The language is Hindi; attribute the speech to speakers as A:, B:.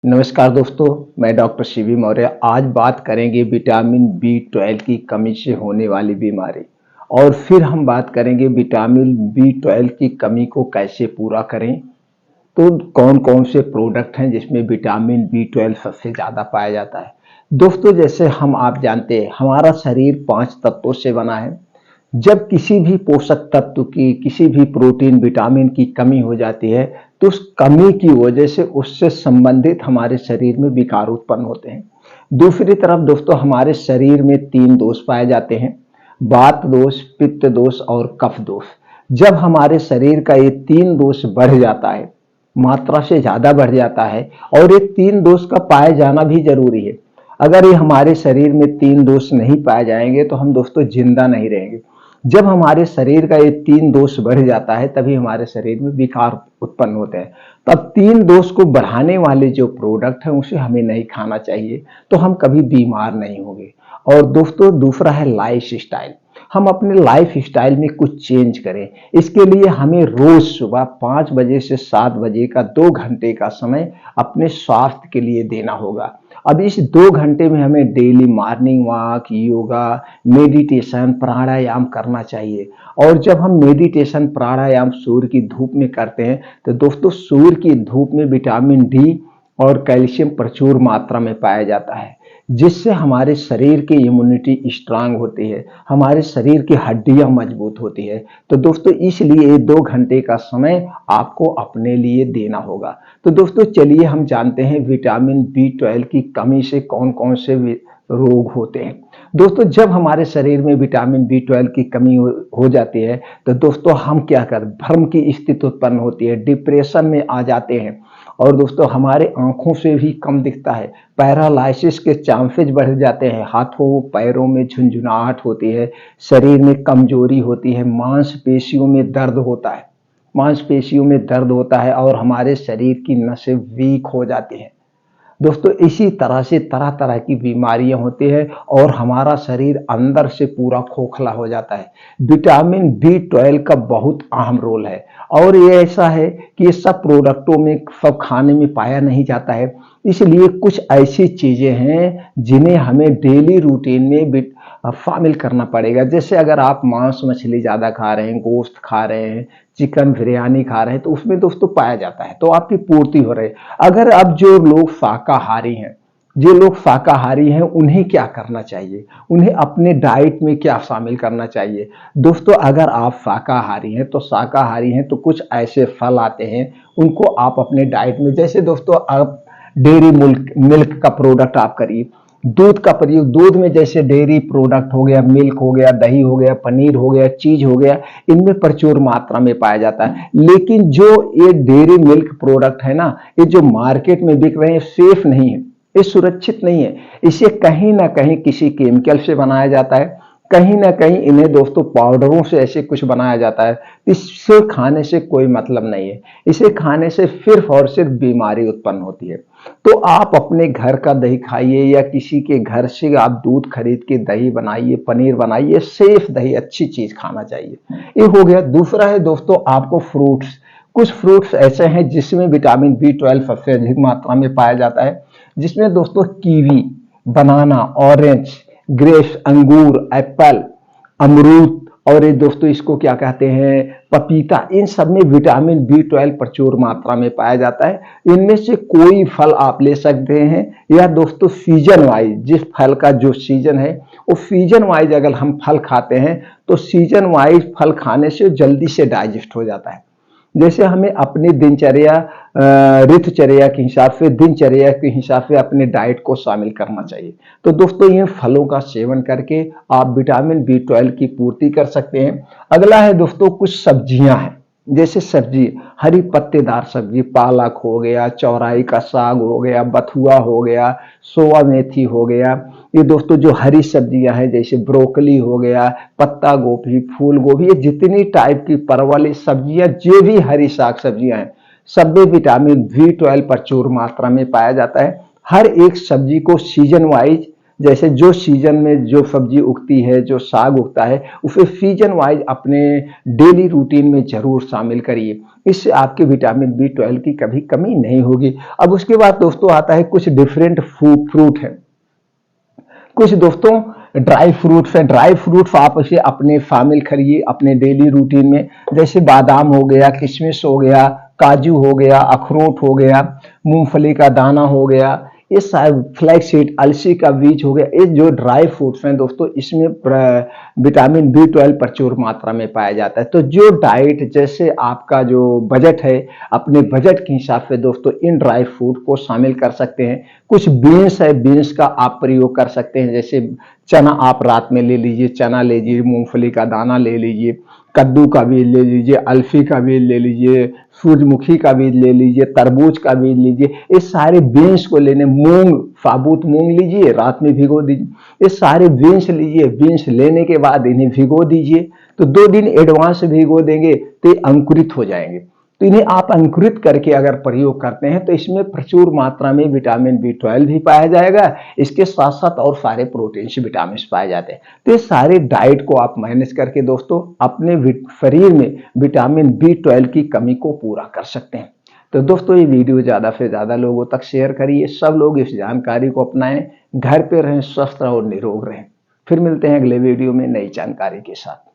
A: नमस्कार दोस्तों, मैं डॉक्टर शिवी मौर्य। आज बात करेंगे विटामिन बी 12 की कमी से होने वाली बीमारी और फिर हम बात करेंगे विटामिन बी 12 की कमी को कैसे पूरा करें। तो कौन कौन से प्रोडक्ट हैं जिसमें विटामिन बी 12 सबसे ज़्यादा पाया जाता है। दोस्तों, जैसे हम आप जानते हैं हमारा शरीर 5 तत्वों से बना है। जब किसी भी पोषक तत्व की, किसी भी प्रोटीन, विटामिन की कमी हो जाती है तो उस कमी की वजह से उससे संबंधित हमारे शरीर में विकार उत्पन्न होते हैं। दूसरी तरफ दोस्तों, हमारे शरीर में 3 दोष पाए जाते हैं: वात दोष, पित्त दोष और कफ दोष। जब हमारे शरीर का ये 3 दोष बढ़ जाता है, मात्रा से ज्यादा बढ़ जाता है, और ये 3 दोष का पाए जाना भी जरूरी है। अगर ये हमारे शरीर में 3 दोष नहीं पाए जाएंगे तो हम दोस्तों जिंदा नहीं रहेंगे। जब हमारे शरीर का ये 3 दोष बढ़ जाता है तभी हमारे शरीर में विकार उत्पन्न होते हैं। तब 3 दोष को बढ़ाने वाले जो प्रोडक्ट हैं उसे हमें नहीं खाना चाहिए, तो हम कभी बीमार नहीं होंगे। और दोस्तों, दूसरा है लाइफ स्टाइल। हम अपने लाइफ स्टाइल में कुछ चेंज करें। इसके लिए हमें रोज सुबह 5 बजे से 7 बजे का 2 घंटे का समय अपने स्वास्थ्य के लिए देना होगा। अब इस 2 घंटे में हमें daily morning walk, yoga, meditation, pranayama करना चाहिए। और जब हम मेडिटेशन, प्राणायाम सूर्य की धूप में करते हैं तो दोस्तों, सूर्य की धूप में विटामिन डी और कैल्शियम प्रचुर मात्रा में पाया जाता है, जिससे हमारे शरीर की इम्यूनिटी स्ट्रांग होती है, हमारे शरीर की हड्डियां मजबूत होती है। तो दोस्तों, इसलिए 2 घंटे का समय आपको अपने लिए देना होगा। तो दोस्तों, चलिए हम जानते हैं विटामिन बी 12 की कमी से कौन कौन से रोग होते हैं। दोस्तों, जब हमारे शरीर में विटामिन बी 12 की कमी हो जाती है तो दोस्तों हम क्या कर भ्रम की स्थिति उत्पन्न होती है, डिप्रेशन में आ जाते हैं। और दोस्तों, हमारे आंखों से भी कम दिखता है, पैरालाइसिस के चांसेज बढ़ जाते हैं, हाथों पैरों में झुंझुनाहट होती है, शरीर में कमजोरी होती है, मांसपेशियों में दर्द होता है, और हमारे शरीर की नसें वीक हो जाती हैं। दोस्तों, इसी तरह से तरह तरह की बीमारियां होती है और हमारा शरीर अंदर से पूरा खोखला हो जाता है। विटामिन बी 12 का बहुत अहम रोल है और ये ऐसा है कि ये सब प्रोडक्टों में, सब खाने में पाया नहीं जाता है। इसलिए कुछ ऐसी चीजें हैं जिन्हें हमें डेली रूटीन में शामिल करना पड़ेगा। जैसे अगर आप मांस मछली ज्यादा खा रहे हैं, गोश्त खा रहे हैं, चिकन बिरयानी खा रहे हैं, तो उसमें दोस्तों पाया जाता है, तो आपकी पूर्ति हो रही है। अगर अब जो लोग शाकाहारी हैं उन्हें क्या करना चाहिए, उन्हें अपने डाइट में क्या शामिल करना चाहिए। दोस्तों, अगर आप शाकाहारी हैं तो कुछ ऐसे फल आते हैं, उनको आप अपने डाइट में, जैसे दोस्तों आप डेयरी मिल्क का प्रोडक्ट आप करिए, दूध का प्रयोग, दूध में जैसे डेयरी प्रोडक्ट हो गया, मिल्क हो गया, दही हो गया, पनीर हो गया, चीज हो गया, इनमें प्रचुर मात्रा में पाया जाता है। लेकिन जो ये डेयरी मिल्क प्रोडक्ट है ना, ये जो मार्केट में बिक रहे हैं, सेफ नहीं है, ये सुरक्षित नहीं है। इसे कहीं ना कहीं किसी केमिकल से बनाया जाता है, कहीं ना कहीं इन्हें दोस्तों पाउडरों से ऐसे कुछ बनाया जाता है। इससे खाने से कोई मतलब नहीं है, इसे खाने से सिर्फ और सिर्फ बीमारी उत्पन्न होती है। तो आप अपने घर का दही खाइए या किसी के घर से आप दूध खरीद के दही बनाइए, पनीर बनाइए, सेफ दही, अच्छी चीज खाना चाहिए। ये हो गया। दूसरा है दोस्तों, आपको फ्रूट्स, कुछ फ्रूट्स ऐसे हैं जिसमें विटामिन बी 12 सबसे अधिक मात्रा में पाया जाता है, जिसमें दोस्तों कीवी, बनाना, ऑरेंज, ग्रेप्स, अंगूर, एप्पल, अमरूद, और ये दोस्तों इसको क्या कहते हैं, पपीता, इन सब में विटामिन बी 12 प्रचुर मात्रा में पाया जाता है। इनमें से कोई फल आप ले सकते हैं, या दोस्तों सीजन वाइज, जिस फल का जो सीजन है वो सीजन वाइज अगर हम फल खाते हैं तो सीजन वाइज फल खाने से जल्दी से डाइजेस्ट हो जाता है। जैसे हमें अपनी दिनचर्या, ऋतुचर्या के हिसाब से, दिनचर्या के हिसाब से अपने डाइट को शामिल करना चाहिए। तो दोस्तों, इन फलों का सेवन करके आप विटामिन बी 12 की पूर्ति कर सकते हैं। अगला है दोस्तों, कुछ सब्जियां हैं, जैसे सब्जी, हरी पत्तेदार सब्जी, पालक हो गया, चौराई का साग हो गया, बथुआ हो गया, सोआ मेथी हो गया। ये दोस्तों जो हरी सब्जियां हैं, जैसे ब्रोकली हो गया, पत्ता गोभी, फूल गोभी, ये जितनी टाइप की परवल सब्जियां, जो भी हरी साग सब्जियां हैं, सब में विटामिन बी 12 प्रचुर मात्रा में पाया जाता है। हर एक सब्जी को सीजन वाइज जैसे जो सीजन में जो सब्जी उगती है, जो साग उगता है, उसे सीजन वाइज अपने डेली रूटीन में जरूर शामिल करिए। इससे आपके विटामिन बी 12 की कभी कमी नहीं होगी। अब उसके बाद दोस्तों आता है कुछ डिफरेंट फ्रूट है। कुछ दोस्तों ड्राई फ्रूट्स हैं। ड्राई फ्रूट्स आप इसे अपने शामिल करिए अपने डेली रूटीन में। जैसे बादाम हो गया, किशमिश हो गया, काजू हो गया, अखरोट हो गया, मूंगफली का दाना हो गया, ये सारे फ्लैक्स सीड, अलसी का बीज हो गया। ये जो ड्राई फ्रूट्स हैं दोस्तों, इसमें विटामिन बी 12 प्रचुर मात्रा में पाया जाता है। तो जो डाइट, जैसे आपका जो बजट है, अपने बजट के हिसाब से दोस्तों इन ड्राई फ्रूट को शामिल कर सकते हैं। कुछ बीन्स है, बीन्स का आप प्रयोग कर सकते हैं। जैसे चना आप रात में ले लीजिए, चना ले लीजिए, मूंगफली का दाना ले लीजिए, कद्दू का बीज ले लीजिए, अलसी का बीज ले लीजिए, सूरजमुखी का बीज ले लीजिए, तरबूज का बीज लीजिए। इस सारे बीन्स को लेने, मूंग, साबुत मूंग लीजिए, रात में भिगो दीजिए। ये सारे बीन्स लीजिए, बीन्स लेने के बाद इन्हें भिगो दीजिए। तो 2 दिन एडवांस भिगो देंगे तो ये अंकुरित हो जाएंगे। तो इन्हें आप अंकुरित करके अगर प्रयोग करते हैं तो इसमें प्रचुर मात्रा में विटामिन बी 12 भी पाया जाएगा। इसके साथ साथ और सारे प्रोटीन्स, विटामिन पाए जाते हैं। तो ये सारे डाइट को आप मैनेज करके दोस्तों अपने शरीर में विटामिन बी 12 की कमी को पूरा कर सकते हैं। तो दोस्तों ये वीडियो ज़्यादा से ज़्यादा लोगों तक शेयर करिए। सब लोग इस जानकारी को अपनाएं, घर पे रहें, स्वस्थ और निरोग रहें। फिर मिलते हैं अगले वीडियो में नई जानकारी के साथ।